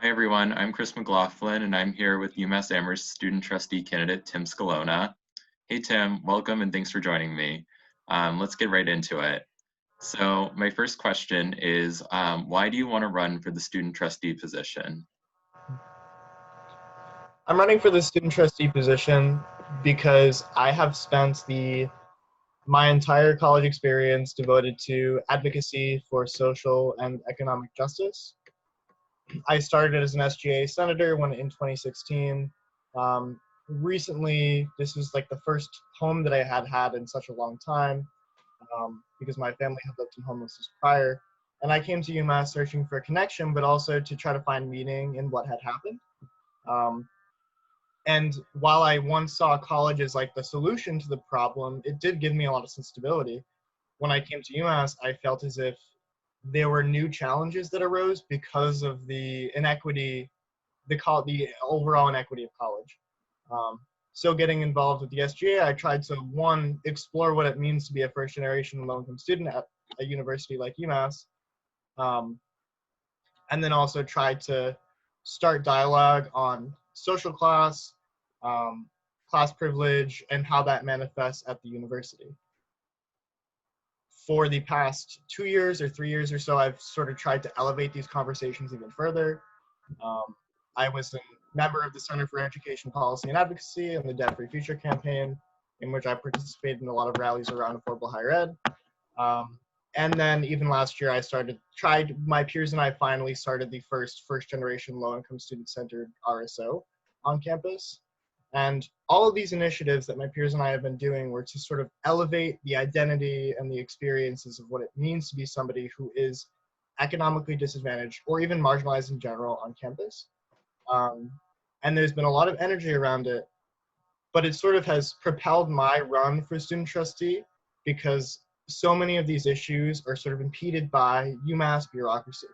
Hi everyone, I'm Chris McLaughlin and I'm here with UMass Amherst student trustee candidate Tim Scalona. Hey Tim, welcome and thanks for joining me. Let's get right into it. So my first question is, why do you want to run for the student trustee position? I'm running for the student trustee position because I have spent my entire college experience devoted to advocacy for social and economic justice. I started as an SGA senator in 2016. Recently, this was like the first home that I had in such a long time because my family had lived in homelessness prior. And I came to UMass searching for a connection, but also to try to find meaning in what had happened. Um, And while I once saw college as like the solution to the problem, it did give me a lot of stability. When I came to UMass, I felt as if there were new challenges that arose because of the inequity, the overall inequity of college. Um, so getting involved with the SGA, I tried to, one, explore what it means to be a first generation low income student at a university like UMass, um, and then also tried to start dialogue on social class, um, class privilege, and how that manifests at the university. For the past 2 years or 3 years or so, I've sort of tried to elevate these conversations even further. Um, I was a member of the Center for Education Policy and Advocacy and the Debt Free Future campaign, in which I participated in a lot of rallies around affordable higher ed. Um, and then even last year, my peers and I finally started the first generation low income student centered RSO on campus. And all of these initiatives that my peers and I have been doing were to sort of elevate the identity and the experiences of what it means to be somebody who is economically disadvantaged or even marginalized in general on campus. Um, and there's been a lot of energy around it, but it sort of has propelled my run for student trustee because so many of these issues are sort of impeded by UMass bureaucracy.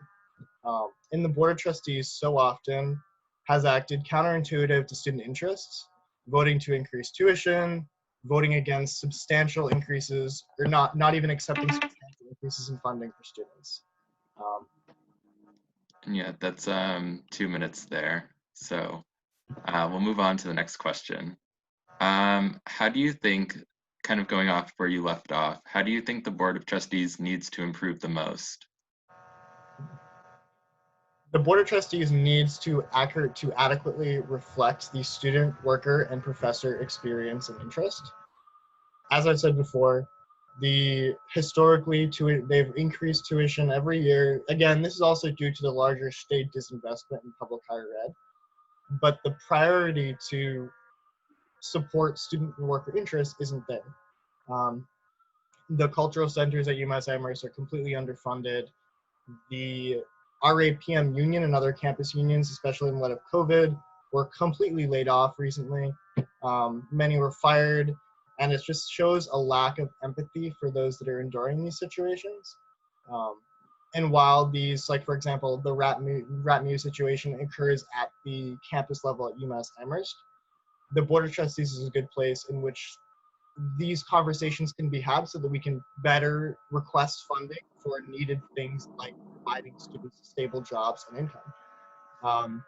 And the Board of Trustees so often has acted counterintuitive to student interests, voting to increase tuition, voting against substantial increases, or not even accepting substantial increases in funding for students. Um, And yeah, that's 2 minutes there. So we'll move on to the next question. How do you think, kind of going off where you left off, how do you think the Board of Trustees needs to improve the most? the Board of Trustees needs to adequately reflect the student, worker, and professor experience and interest. As I said before, they've increased tuition every year. Again, this is also due to the larger state disinvestment in public higher ed. But the priority to support student and worker interest isn't there. Um, the cultural centers at UMass Amherst are completely underfunded. The RAPM union and other campus unions, especially in light of COVID, were completely laid off recently. Many were fired, and it just shows a lack of empathy for those that are enduring these situations. Um, and while these, like for example, the RAPMU situation occurs at the campus level at UMass Amherst, the Board of Trustees is a good place in which these conversations can be had so that we can better request funding for needed things like providing students stable jobs and income. Um,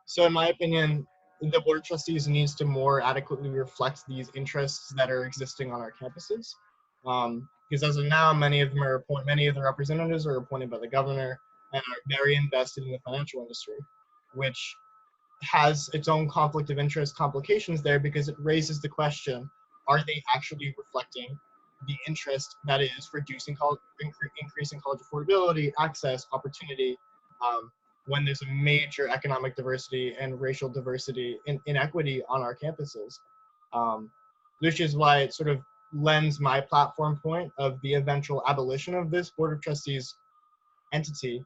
so in my opinion, the Board of Trustees needs to more adequately reflect these interests that are existing on our campuses. Because as of now, many of the representatives are appointed by the governor and are very invested in the financial industry, which has its own conflict of interest complications there because it raises the question, are they actually reflecting the interest that is reducing increasing college affordability, access, opportunity, when there's a major economic diversity and racial diversity and inequity on our campuses, which is why it sort of lends my platform point of the eventual abolition of this Board of Trustees entity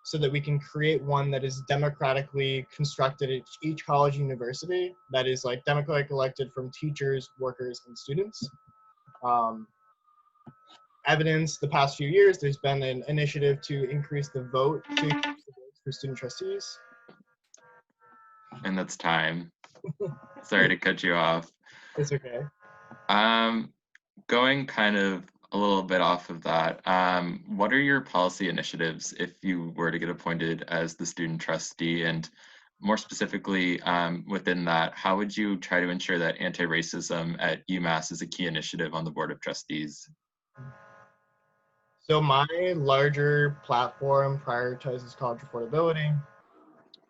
so that we can create one that is democratically constructed at each college university that is like democratically elected from teachers, workers, and students. Evidence the past few years, there's been an initiative to increase the vote for student trustees. And that's time. Sorry to cut you off. It's okay. Um, Going kind of a little bit off of that, what are your policy initiatives if you were to get appointed as the student trustee? And more specifically, within that, how would you try to ensure that anti-racism at UMass is a key initiative on the Board of Trustees? So my larger platform prioritizes college affordability,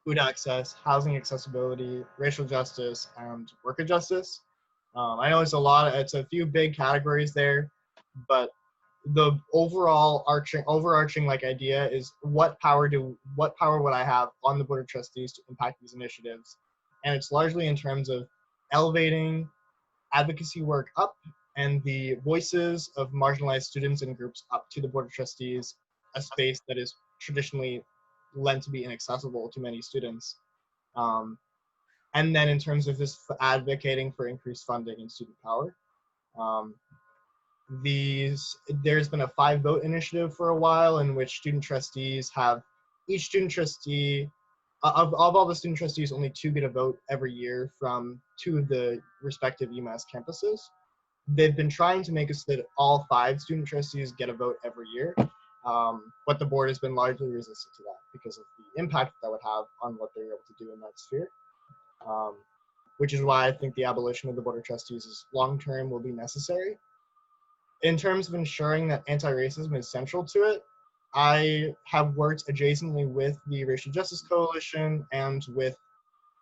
food access, housing accessibility, racial justice, and worker justice. I know it's a few big categories there, but the overarching like idea is what power would I have on the Board of Trustees to impact these initiatives? And it's largely in terms of elevating advocacy work up and the voices of marginalized students and groups up to the Board of Trustees, a space that is traditionally lent to be inaccessible to many students. Um, and then in terms of just advocating for increased funding and student power. Um, there's been a 5-vote initiative for a while in which each student trustee of all the student trustees, only 2 get a vote every year from 2 of the respective UMass campuses. They've been trying to make it so that all 5 student trustees get a vote every year, but the board has been largely resistant to that because of the impact that would have on what they're able to do in that sphere. Which is why I think the abolition of the Board of Trustees is long-term will be necessary. In terms of ensuring that anti-racism is central to it, I have worked adjacently with the Racial Justice Coalition and with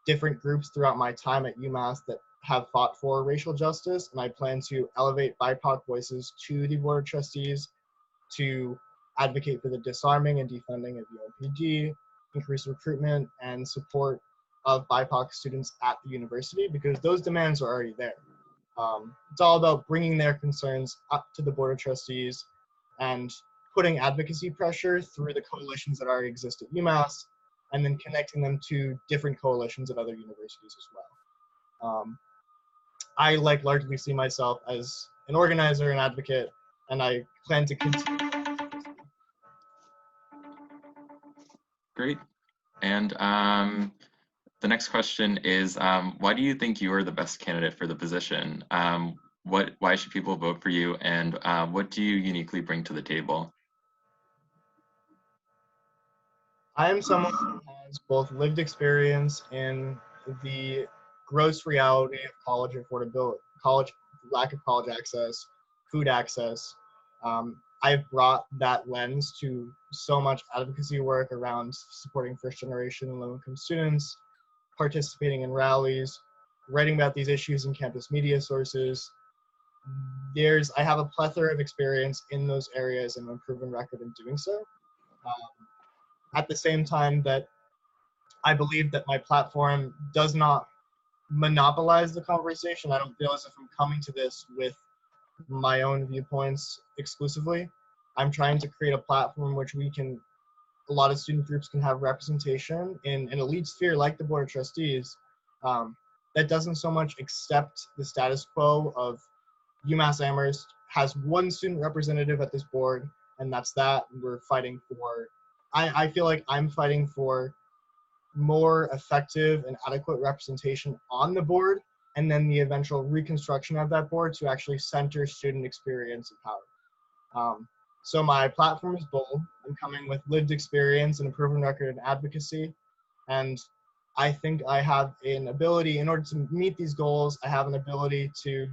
different groups throughout my time at UMass that have fought for racial justice, and I plan to elevate BIPOC voices to the Board of Trustees to advocate for the disarming and defunding of UNPD, increase recruitment and support of BIPOC students at the university, because those demands are already there. It's all about bringing their concerns up to the Board of Trustees and putting advocacy pressure through the coalitions that already exist at UMass, and then connecting them to different coalitions at other universities as well. I largely see myself as an organizer and advocate, and I plan to continue. Great. And the next question is, why do you think you are the best candidate for the position? Why should people vote for you, and what do you uniquely bring to the table? I am someone who has both lived experience in the gross reality of college affordability, lack of college access, food access. I've brought that lens to so much advocacy work around supporting first generation and low income students, participating in rallies, writing about these issues in campus media sources. I have a plethora of experience in those areas and a proven record in doing so. At the same time that I believe that my platform does not monopolize the conversation. I don't feel as if I'm coming to this with my own viewpoints exclusively. I'm trying to create a platform which a lot of student groups can have representation in an elite sphere like the Board of Trustees, that doesn't so much accept the status quo of UMass Amherst has one student representative at this board, and that's that. We're fighting for, I feel like I'm fighting for more effective and adequate representation on the board, and then the eventual reconstruction of that board to actually center student experience and power. So my platform is bold. I'm coming with lived experience and a proven record in advocacy, and I think I have an ability, in order to meet these goals, I have an ability to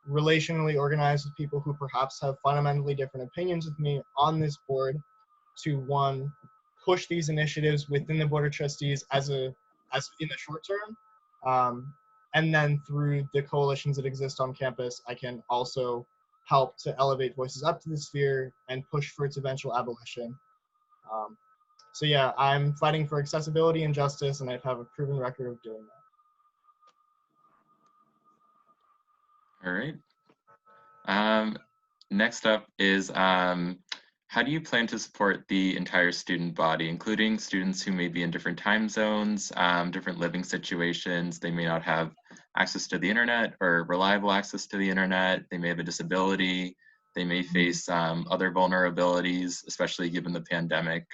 relationally organize with people who perhaps have fundamentally different opinions with me on this board to, one, push these initiatives within the Board of Trustees as in the short term, and then through the coalitions that exist on campus, I can also help to elevate voices up to the sphere and push for its eventual abolition. So yeah, I'm fighting for accessibility and justice, and I have a proven record of doing that. All right. Next up is, how do you plan to support the entire student body, including students who may be in different time zones, different living situations? They may not have access to the internet or reliable access to the internet. They may have a disability. They may face other vulnerabilities, especially given the pandemic.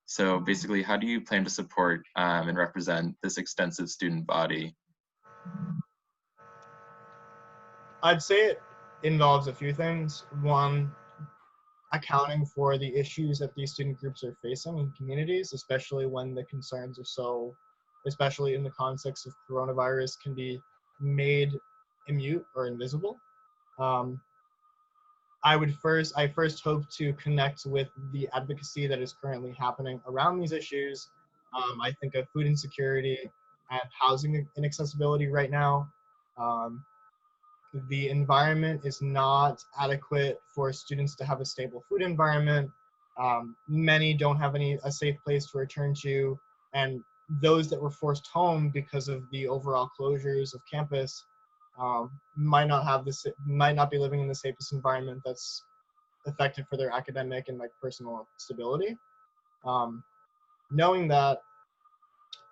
So basically, how do you plan to support and represent this extensive student body? I'd say involves a few things. One, accounting for the issues that these student groups are facing in communities, especially when the concerns are so, especially in the context of coronavirus, can be made immune or invisible. Um, I first hope to connect with the advocacy that is currently happening around these issues. I think of food insecurity and housing inaccessibility right now. Um, the environment is not adequate for students to have a stable food environment. Many don't have a safe place to return to, and those that were forced home because of the overall closures of campus might not be living in the safest environment that's effective for their academic and like personal stability. Um, Knowing that,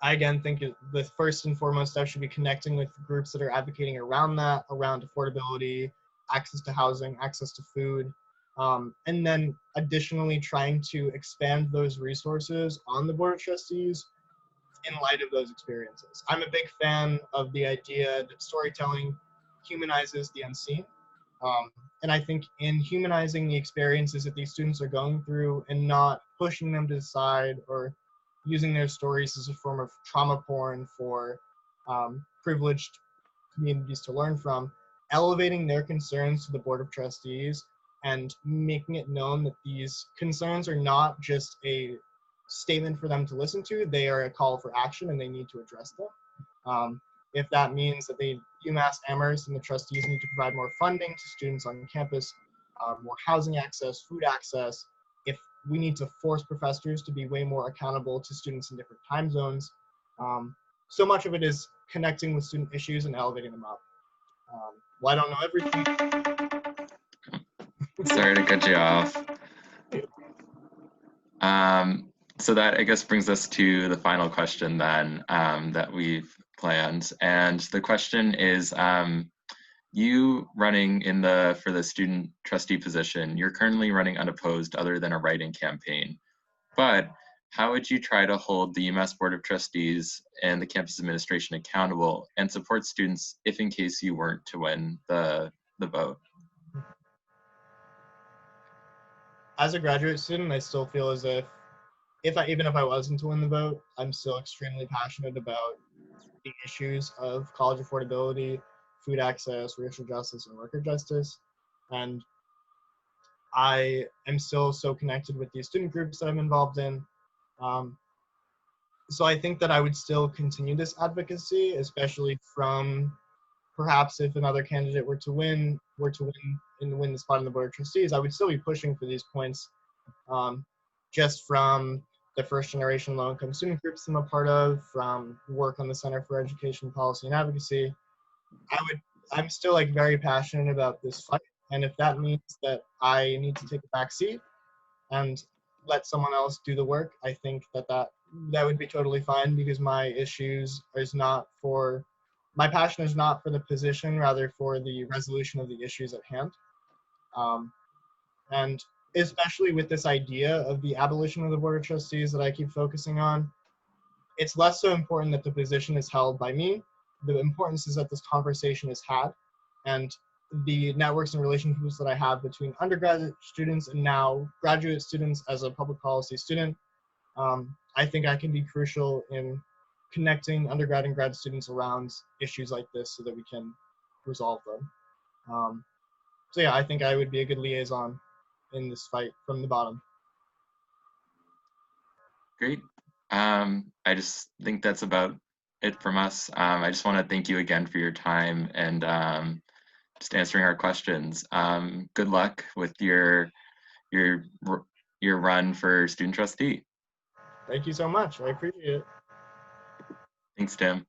I again think the first and foremost step should be connecting with groups that are advocating around that, around affordability, access to housing, access to food, and then additionally trying to expand those resources on the Board of Trustees in light of those experiences. I'm a big fan of the idea that storytelling humanizes the unseen. Um, and I think in humanizing the experiences that these students are going through and not pushing them to the side or using their stories as a form of trauma porn for privileged communities to learn from, elevating their concerns to the Board of Trustees and making it known that these concerns are not just a statement for them to listen to, they are a call for action and they need to address them. If that means that UMass Amherst and the trustees need to provide more funding to students on campus, more housing access, food access, if we need to force professors to be way more accountable to students in different time zones, so much of it is connecting with student issues and elevating them up. Well, I don't know everything. Sorry to cut you off. So that, I guess, brings us to the final question then that we've planned. And the question is, you running for the student trustee position, you're currently running unopposed other than a write-in campaign. But how would you try to hold the UMass Board of Trustees and the campus administration accountable and support students if in case you weren't to win the vote? As a graduate student, I still feel as if even if I wasn't to win the vote, I'm still extremely passionate about the issues of college affordability, food access, racial justice, and worker justice. And I am still so connected with these student groups that I'm involved in. Um, so I think that I would still continue this advocacy, especially from perhaps if another candidate were to win and win the spot on the Board of Trustees, I would still be pushing for these points, just from the first generation low income student groups I'm a part of, from work on the Center for Education Policy and Advocacy. I'm still like very passionate about this fight, and if that means that I need to take a back seat and let someone else do the work, I think that would be totally fine, because my passion is not for the position, rather for the resolution of the issues at hand. And especially with this idea of the abolition of the Board of Trustees that I keep focusing on, it's less so important that the position is held by me. The importance is that this conversation is had, and the networks and relationships that I have between undergraduate students and now graduate students as a public policy student, I think I can be crucial in connecting undergrad and grad students around issues like this so that we can resolve them. So yeah, I think I would be a good liaison in this fight from the bottom. Great. I just think that's about it from us. I just want to thank you again for your time and just answering our questions. Good luck with your run for student trustee. Thank you so much. I appreciate it. Thanks, Tim.